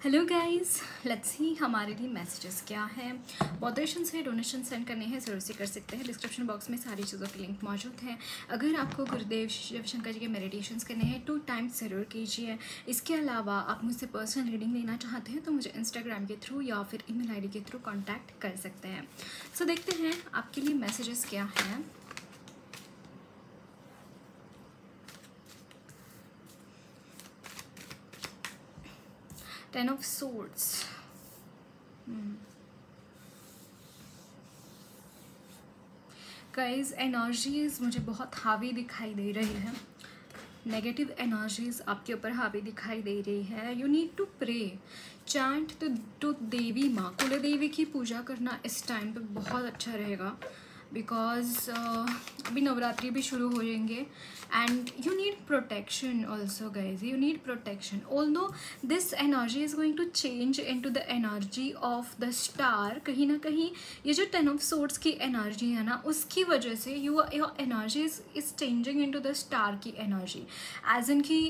Hello guys, let's see हमारे लिए messages क्या हैं। मॉडरेशन से डोनेशन सेंड करने हैं ज़रूर से कर सकते हैं। डिस्क्रिप्शन बॉक्स में सारी चीज़ों के लिंक मौजूद हैं। अगर आपको गुरुदेव शिवशंकर जी के मेडिटेशंस करने हैं 2 टाइम्स ज़रूर कीजिए। इसके अलावा आप मुझसे पर्सनल रीडिंग लेना चाहते हैं तो मुझे इंस्टाग्राम के थ्रू या फिर ईमेल आईडी के थ्रू कॉन्टैक्ट कर सकते हैं। सो देखते हैं आपके लिए मैसेजेस क्या हैं। Ten of Swords. Guys energies मुझे बहुत हावी दिखाई दे रही है। नेगेटिव एनर्जीज आपके ऊपर हावी दिखाई दे रही है। You need to pray, chant to Devi Maa, kul देवी की पूजा करना इस टाइम पे बहुत अच्छा रहेगा। बिकॉज अभी नवरात्रि भी शुरू हो जाएंगे and you need protection also guys, you need protection. Although this energy is going to change into the energy of the star. कहीं ना कहीं ये जो 10 ऑफ सोर्ड्स की एनर्जी है ना, उसकी वजह से your energy is changing into the star की एनर्जी। एज इन की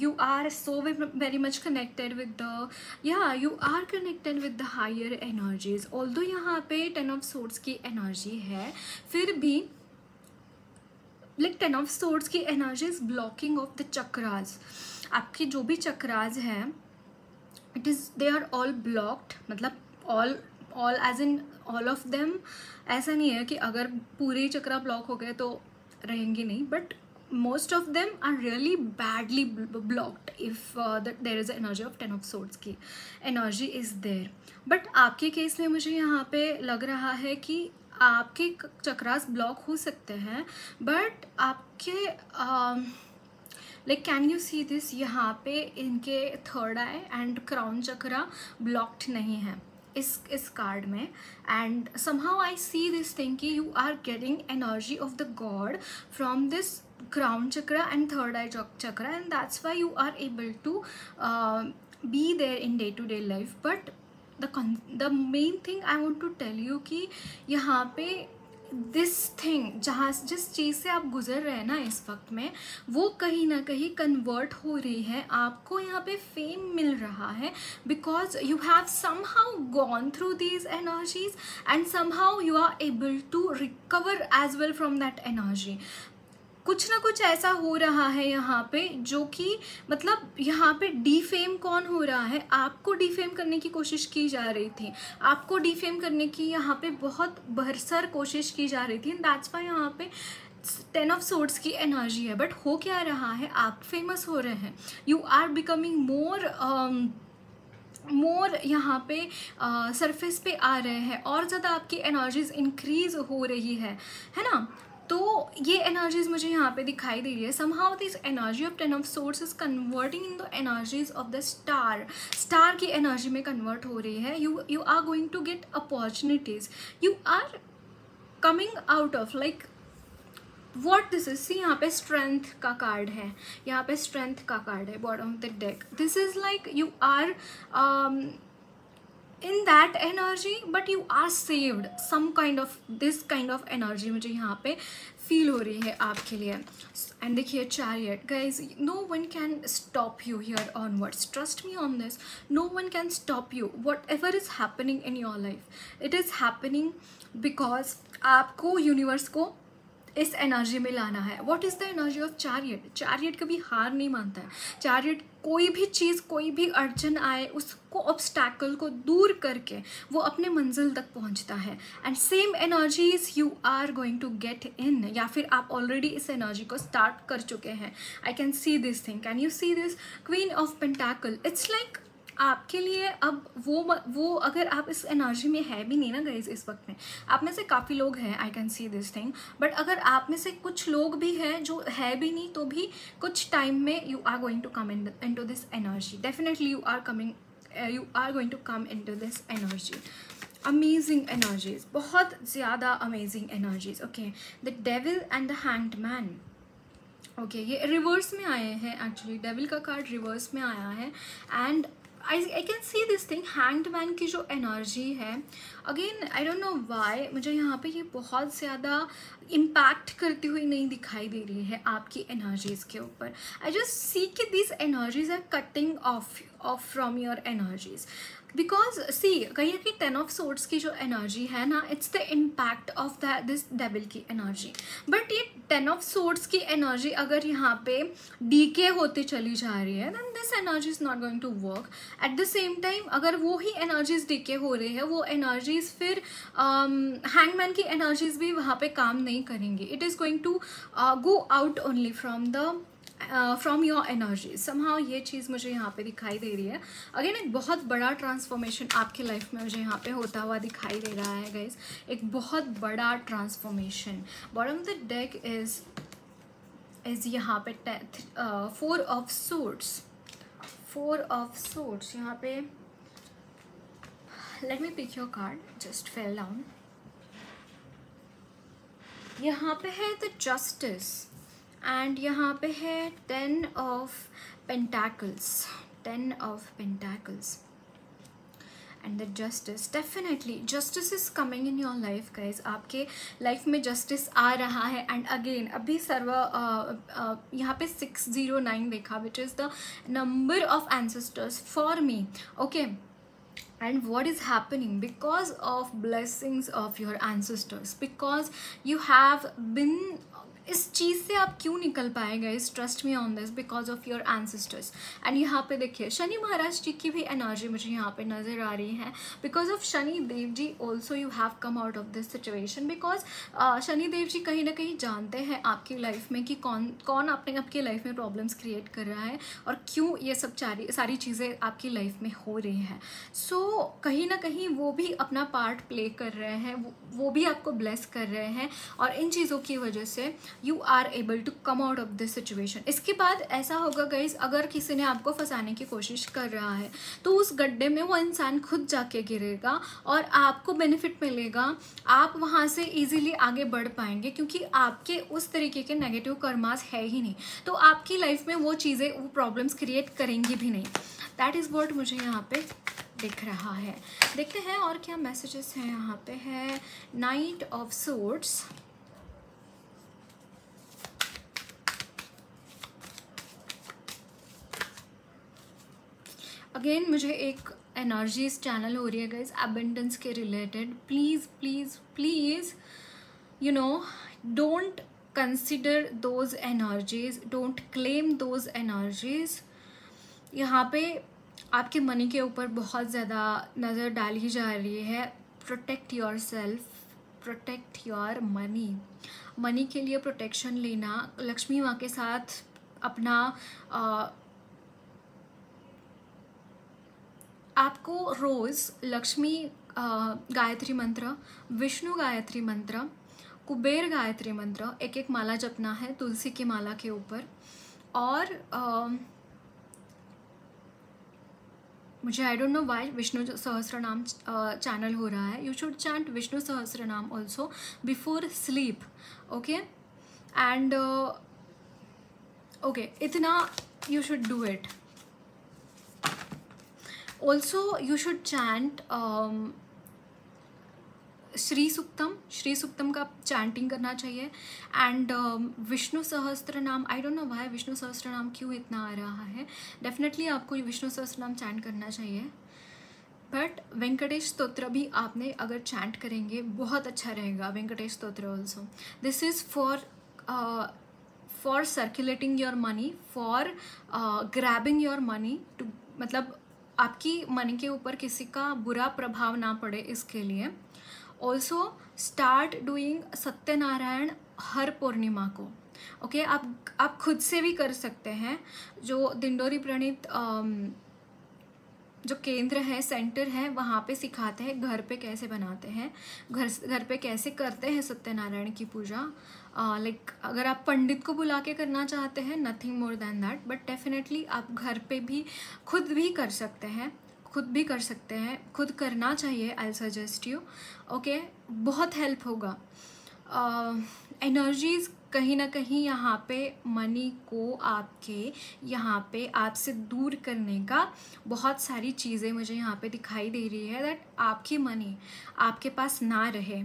you are so very much connected with the you are connected with the higher energies. Although यहाँ पे 10 ऑफ सोर्ड्स की एनर्जी है, फिर भी लाइक 10 ऑफ सोर्ड्स की energy is blocking of the chakras. आपके जो भी चक्रास हैं it is they are all blocked, मतलब all as in all of them. ऐसा नहीं है कि अगर पूरे चक्रा ब्लॉक हो गए तो रहेंगे नहीं, but most of them are really badly blocked if there is an energy of 10 of swords की energy is there। but आपके केस में मुझे यहाँ पे लग रहा है कि आपके चक्रास ब्लॉक हो सकते हैं, बट आपके like can you see this, यहाँ पे इनके third eye and crown chakra blocked नहीं है इस कार्ड में। And somehow I see this thing कि you are getting energy of the God from this crown chakra and third eye chakra, and that's why you are able to be there in day to day life। but the main thing I want to tell you कि यहाँ पे this thing जिस चीज़ से आप गुजर रहे हैं ना इस वक्त में, वो कहीं ना कहीं कन्वर्ट हो रही है। आपको यहाँ पे फेम मिल रहा है because you have somehow gone through these energies and somehow you are able to recover as well from that energy. कुछ ना कुछ ऐसा हो रहा है यहाँ पे जो कि मतलब यहाँ पे डिफेम कौन हो रहा है, आपको डिफेम करने की कोशिश की जा रही थी, आपको डिफेम करने की यहाँ पे बहुत भरसर कोशिश की जा रही थी। दैट्स वाई यहाँ पे 10 ऑफ सोर्ड्स की एनर्जी है। बट हो क्या रहा है, आप फेमस हो रहे हैं, यू आर बिकमिंग मोर यहाँ पे सरफेस पे आ रहे हैं और ज़्यादा आपकी एनर्जीज इंक्रीज हो रही है ना। तो ये एनर्जीज मुझे यहाँ पे दिखाई दे रही है। Somehow this energy of 10 of swords is converting in the energies of the star की एनर्जी में कन्वर्ट हो रही है। You are going to get opportunities, you are coming out of like what this is. See यहाँ पे strength का card है, यहाँ पे स्ट्रेंथ का कार्ड है bottom of the deck. This is like you are in that energy but you are saved, some kind of this kind of energy मुझे यहाँ पे फील हो रही है आपके लिए। एंड देखिए chariot guys, no one can stop you here onwards, trust me on this, no one can stop you. Whatever is happening in your life it is happening because आपको universe को इस energy में लाना है। What is the energy of chariot? Chariot कभी हार नहीं मानता है। चैरियट कोई भी चीज़, कोई भी अड़चन आए उसको ऑब्स्टैकल को दूर करके वो अपने मंजिल तक पहुंचता है। And same energies you are going to get in, या फिर आप ऑलरेडी इस एनर्जी को स्टार्ट कर चुके हैं। I can see this thing, can you see this? Queen of pentacle, it's like आपके लिए अब वो अगर आप इस एनर्जी में है भी नहीं ना गाइज इस वक्त में, आप में से काफ़ी लोग हैं, I can see this thing, but अगर आप में से कुछ लोग भी हैं जो है भी नहीं तो भी कुछ टाइम में you are going to come into this energy. Definitely you are going to come into this energy. Amazing energies, बहुत ज़्यादा amazing energies. Okay, the devil and the hanged man. Okay, ये reverse में आए हैं actually, devil का card reverse में आया है। And I can see this thing, hanged man की जो एनर्जी है, again I don't know why मुझे यहाँ पे ये बहुत ज़्यादा इम्पैक्ट करती हुई नहीं दिखाई दे रही है आपकी एनर्जीज़ के ऊपर। आई जस्ट सी कि this energies are cutting off of from your energies, because see कहीं कि 10 ऑफ सोर्ड्स की जो एनर्जी है ना, it's the impact of this devil की एनर्जी। बट ये 10 ऑफ सोर्ड्स की एनर्जी अगर यहाँ पे डीके होती चली जा रही है, then this energy is not going to work. At the same time अगर वो ही एनर्जीज डीके हो रही है, वो एनर्जीज फिर हैंगमैन की एनर्जीज भी वहाँ पे काम नहीं करेंगी। It is going to go out only from your energy. Somehow ये चीज़ मुझे यहाँ पे दिखाई दे रही है। अगेन एक बहुत बड़ा ट्रांसफॉर्मेशन आपकी लाइफ में मुझे यहाँ पे होता हुआ दिखाई दे रहा है गाइज, एक बहुत बड़ा transformation. Bottom of the deck is यहाँ पे 4 ऑफ सोर्ड्स, 4 ऑफ सोर्ड्स यहाँ पे। Let me pick your card, just fell down. यहाँ पे है द जस्टिस एंड यहाँ पे है 10 of pentacles, 10 of pentacles and the justice. Definitely justice is coming in your life guys, आपके लाइफ में जस्टिस आ रहा है। एंड अगेन अभी यहाँ पे 609 देखा, which is the number of ancestors for me, okay. And what is happening? Because of blessings of your ancestors, because you have been, इस चीज़ से आप क्यों निकल पाए guys, trust me on this, because of your ancestors. And यहाँ पे देखिए शनि महाराज जी की भी एनर्जी मुझे यहाँ पे नज़र आ रही है। Because of Shani Dev ji also you have come out of this situation, because Shani Dev ji कहीं ना कहीं जानते हैं आपकी लाइफ में कि कौन आपकी लाइफ में प्रॉब्लम्स क्रिएट कर रहा है और क्यों ये सब सारी चीज़ें आपकी लाइफ में हो रही हैं। सो कहीं ना कहीं वो भी अपना पार्ट प्ले कर रहे हैं, वो भी आपको ब्लेस कर रहे हैं, और इन चीज़ों की वजह से you are able to come out of this situation. इसके बाद ऐसा होगा गाइज, अगर किसी ने आपको फंसाने की कोशिश कर रहा है तो उस गड्ढे में वो इंसान खुद जाके गिरेगा और आपको बेनिफिट मिलेगा, आप वहाँ से इजीली आगे बढ़ पाएंगे, क्योंकि आपके उस तरीके के नेगेटिव कर्मास है ही नहीं, तो आपकी लाइफ में वो चीज़ें, वो प्रॉब्लम्स क्रिएट करेंगी भी नहीं। दैट इज़ व्हाट मुझे यहाँ पे दिख रहा है। देखते हैं और क्या मैसेजेस हैं। यहाँ पे है नाइट ऑफ सोर्ड्स, अगेन मुझे एक एनर्जीज चैनल हो रही है गाइज अबंडेंस के related. Please please please you know, don't consider those energies, don't claim those energies. यहाँ पे आपके मनी के ऊपर बहुत ज़्यादा नज़र डाली जा रही है। Protect your self, protect your money. Money के लिए प्रोटेक्शन लेना, लक्ष्मी माँ के साथ अपना आपको रोज़ लक्ष्मी गायत्री मंत्र, विष्णु गायत्री मंत्र, कुबेर गायत्री मंत्र एक माला जपना है तुलसी की माला के ऊपर। और मुझे आई don't know why Vishnu Sahastra नाम चैनल हो रहा है। You should chant Vishnu Sahastra Naam also before sleep, okay. And okay, इतना you should do it. Also you should chant Shri Suktam का चैंटिंग करना चाहिए। And Vishnu Sahastra Naam, I don't know why Vishnu Sahastra Naam क्यों इतना आ रहा है, डेफिनेटली आपको विष्णु सहस्त्र नाम चैंट करना चाहिए। बट वेंकटेश स्तोत्र भी आपने अगर चैंट करेंगे बहुत अच्छा रहेगा, Venkatesh Stotra also. This is for circulating your money, for grabbing your money too, मतलब आपकी मनी के ऊपर किसी का बुरा प्रभाव ना पड़े, इसके लिए। ऑल्सो स्टार्ट डूइंग सत्यनारायण हर पूर्णिमा को, ओके। आप खुद से भी कर सकते हैं। जो दिंडोरी प्रणीत जो केंद्र है, सेंटर है, वहाँ पे सिखाते हैं घर पे कैसे बनाते हैं, घर पे कैसे करते हैं सत्यनारायण की पूजा। लाइक अगर आप पंडित को बुला के करना चाहते हैं, nothing more than that, but definitely आप घर पे भी खुद भी कर सकते हैं, खुद करना चाहिए। I suggest you, okay. बहुत हेल्प होगा। एनर्जीज कहीं ना कहीं यहाँ पे मनी को आपके यहाँ पे आपसे दूर करने का बहुत सारी चीज़ें मुझे यहाँ पे दिखाई दे रही है, दैट आपकी मनी आपके पास ना रहे।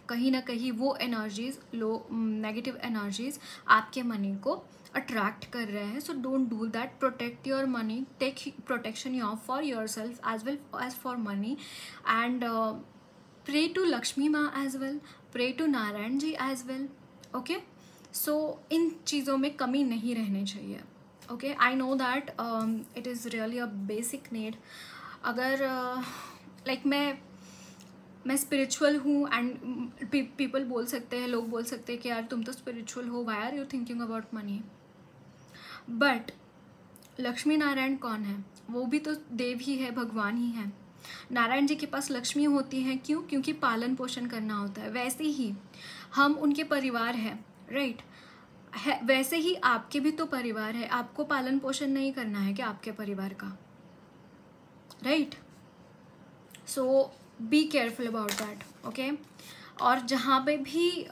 कहीं ना कहीं वो एनर्जीज, नेगेटिव एनर्जीज आपके मनी को अट्रैक्ट कर रहे हैं. So don't do that. Protect your money, take protection for your self as well as for money, and pray to Lakshmi Maa as well, pray to Narayan ji as well. Okay, so इन चीज़ों में कमी नहीं रहनी चाहिए. Okay, I know that it is really a basic need. अगर like मैं spiritual हूँ एंड पीपल बोल सकते हैं, लोग बोल सकते हैं कि यार तुम तो स्पिरिचुअल हो, why are you thinking about money. But Lakshmi Narayan कौन है? वो भी तो देव ही है, भगवान ही है. नारायण जी के पास लक्ष्मी होती हैं. क्यों? क्योंकि पालन पोषण करना होता है. वैसे ही हम उनके परिवार हैं, राइट है. वैसे ही आपके भी तो परिवार है. आपको पालन पोषण नहीं करना है क्या आपके परिवार का? Right. So be careful about that. Okay, और जहाँ पे भी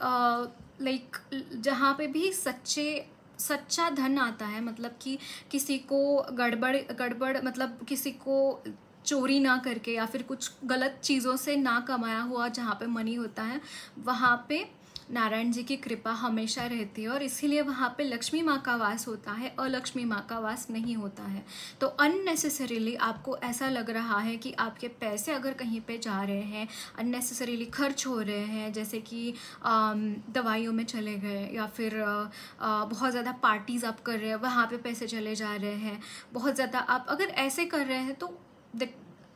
लाइक जहाँ पे भी सच्चा धन आता है, मतलब कि किसी को गड़बड़ मतलब किसी को चोरी ना करके या फिर कुछ गलत चीज़ों से ना कमाया हुआ जहाँ पे मनी होता है, वहाँ पे नारायण जी की कृपा हमेशा रहती है. और इसीलिए वहाँ पे लक्ष्मी माँ का वास होता है, अलक्ष्मी माँ का वास नहीं होता है. तो अननेसेसरीली आपको ऐसा लग रहा है कि आपके पैसे अगर कहीं पे जा रहे हैं, अननेसेसरीली खर्च हो रहे हैं, जैसे कि दवाइयों में चले गए, या फिर बहुत ज़्यादा पार्टीज़ आप कर रहे हैं, वहाँ पे पैसे चले जा रहे हैं, बहुत ज़्यादा आप अगर ऐसे कर रहे हैं, तो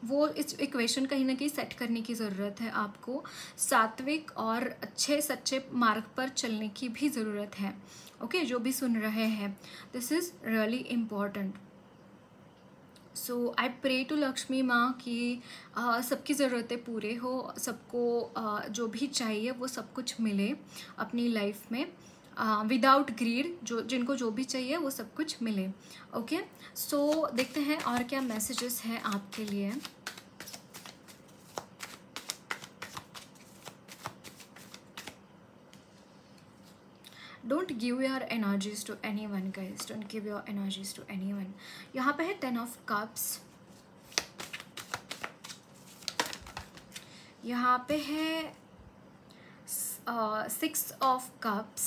वो इस इक्वेशन कहीं ना कहीं सेट करने की ज़रूरत है. आपको सात्विक और अच्छे सच्चे मार्ग पर चलने की भी ज़रूरत है. ओके, जो भी सुन रहे हैं, this is really important. So I pray to Lakshmi माँ कि सबकी ज़रूरतें पूरे हो, सबको जो भी चाहिए वो सब कुछ मिले अपनी लाइफ में, विदाउट ग्रीड. जिनको जो भी चाहिए वो सब कुछ मिले. ओके, सो देखते हैं और क्या मैसेजेस हैं आपके लिए. Don't give your energies to anyone guys, don't give your energies to anyone. यहाँ पे है 10 ऑफ कप्स, यहाँ पे है 6 of cups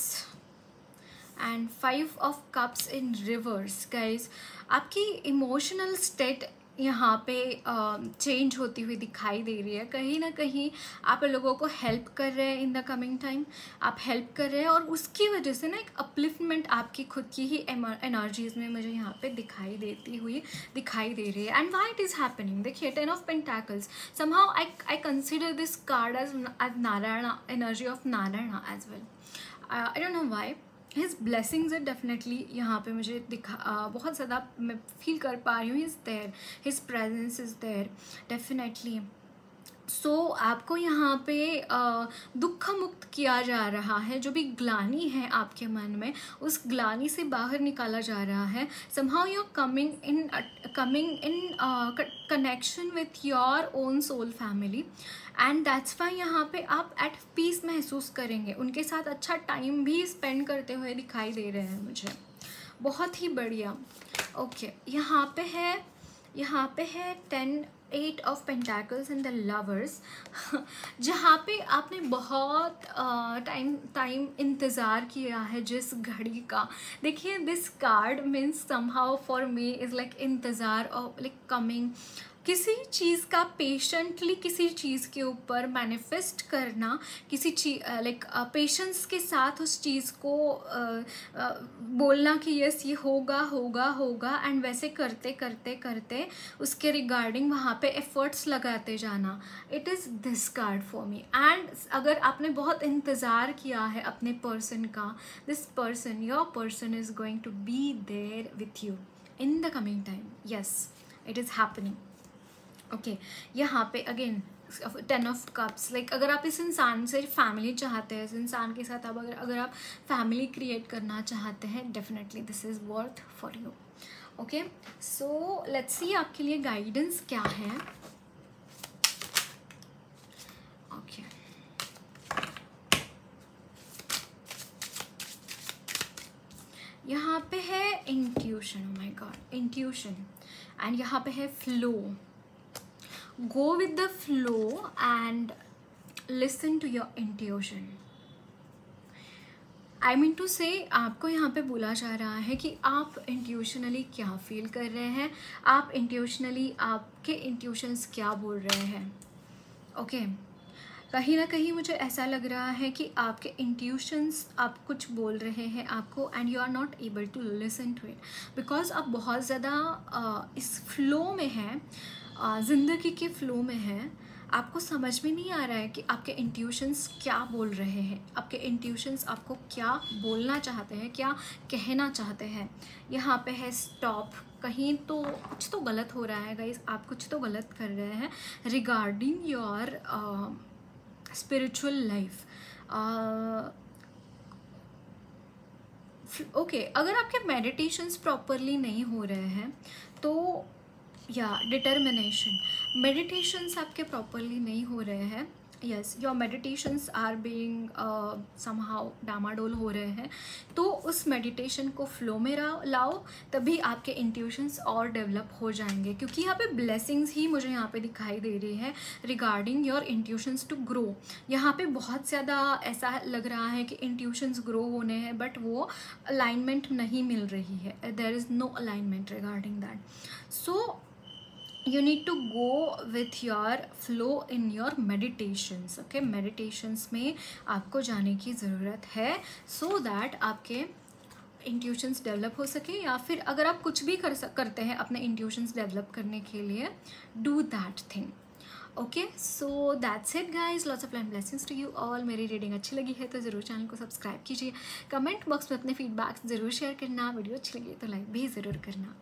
and 5 of cups in reverse. Guys, आपकी इमोशनल स्टेट यहाँ पे चेंज होती हुई दिखाई दे रही है. कहीं ना कहीं आप लोगों को हेल्प कर रहे हैं इन द कमिंग टाइम. आप हेल्प कर रहे हैं और उसकी वजह से ना एक अपलिफ्टमेंट आपकी खुद की ही एनर्जीज में मुझे यहाँ पे दिखाई दे रही है. And why it is happening? देखिए, 10 of pentacles. Somehow I consider this card as Narayan, energy of Narayan as well. I don't know why. His blessings है डेफिनेटली यहाँ पे मुझे बहुत ज़्यादा मैं फील कर पा रही हूँ. Is there, his presence is there definitely. So आपको यहाँ पे दुख मुक्त किया जा रहा है. जो भी ग्लानी है आपके मन में, उस ग्लानी से बाहर निकाला जा रहा है. Somehow you are coming in connection with your own soul family, and that's why यहाँ पे आप एट पीस महसूस करेंगे. उनके साथ अच्छा टाइम भी स्पेंड करते हुए दिखाई दे रहे हैं मुझे. बहुत ही बढ़िया. ओके, यहाँ पे है 8 of pentacles in the lovers. जहाँ पे आपने बहुत टाइम इंतज़ार किया है जिस घड़ी का. देखिए, this card means somehow for me is like इंतज़ार और लाइक कमिंग. किसी चीज़ का पेशेंटली किसी चीज़ के ऊपर मैनिफेस्ट करना, किसी चीज़ लाइक पेशेंस के साथ उस चीज़ को बोलना कि यस ये होगा होगा होगा, एंड वैसे करते करते करते उसके रिगार्डिंग वहाँ पे एफर्ट्स लगाते जाना. It is this card for me. And अगर आपने बहुत इंतज़ार किया है अपने पर्सन का, this person, your person is going to be there with you in the coming time. Yes, it is happening. Okay, यहाँ पे अगेन 10 ऑफ कप्स. लाइक अगर आप इस इंसान से फैमिली चाहते हैं, इस इंसान के साथ आप अगर आप फैमिली क्रिएट करना चाहते हैं, definitely this is worth for you. Okay, so let's see आपके लिए गाइडेंस क्या है. ओके, यहाँ पे है intuition. Oh my god, intuition. And यहाँ पे है flow. Go with the flow and listen to your intuition. I mean to say आपको यहाँ पे बोला जा रहा है कि आप इंट्यूशनली क्या फील कर रहे हैं, आप इंट्यूशनली आपके इंट्यूशंस क्या बोल रहे हैं। ओके कहीं ना कहीं मुझे ऐसा लग रहा है कि आपके इंट्यूशंस आप कुछ बोल रहे हैं आपको, and you are not able to listen to it, because आप बहुत ज़्यादा इस फ्लो में हैं, ज़िंदगी के फ्लो में हैं। आपको समझ में नहीं आ रहा है कि आपके इंट्यूशंस क्या बोल रहे हैं, आपके इंट्यूशंस आपको क्या बोलना चाहते हैं, क्या कहना चाहते हैं। यहाँ पे है स्टॉप, कहीं तो कुछ तो गलत हो रहा है गाइस, आप कुछ तो गलत कर रहे हैं regarding your spiritual life. Okay अगर आपके मेडिटेशंस प्रॉपरली नहीं हो रहे हैं तो या डिटर्मिनेशन, मेडिटेशंस आपके प्रॉपरली नहीं हो रहे हैं, yes your meditations are being somehow डामाडोल हो रहे हैं, तो उस मेडिटेशन को फ्लो में लाओ, तभी आपके इंट्यूशंस और डेवलप हो जाएंगे। क्योंकि यहाँ पे ब्लेसिंग्स ही मुझे यहाँ पे दिखाई दे रही है regarding your intuitions to grow. यहाँ पे बहुत ज़्यादा ऐसा लग रहा है कि इंट्यूशंस ग्रो होने हैं, बट वो अलाइनमेंट नहीं मिल रही है, there is no alignment regarding that. So you need to go with your flow in your meditations। okay meditations में आपको जाने की ज़रूरत है so that आपके इंट्यूशंस डेवलप हो सके, या फिर अगर आप कुछ भी करते हैं अपने इंट्यूशंस डेवलप करने के लिए, do that thing. Okay so that's it guys, lots of and blessings to you all. मेरी रीडिंग अच्छी लगी है तो ज़रूर चैनल को सब्सक्राइब कीजिए, कमेंट बॉक्स में अपने फीडबैक ज़रूर शेयर करना, वीडियो अच्छी लगी तो लाइक भी ज़रूर करना।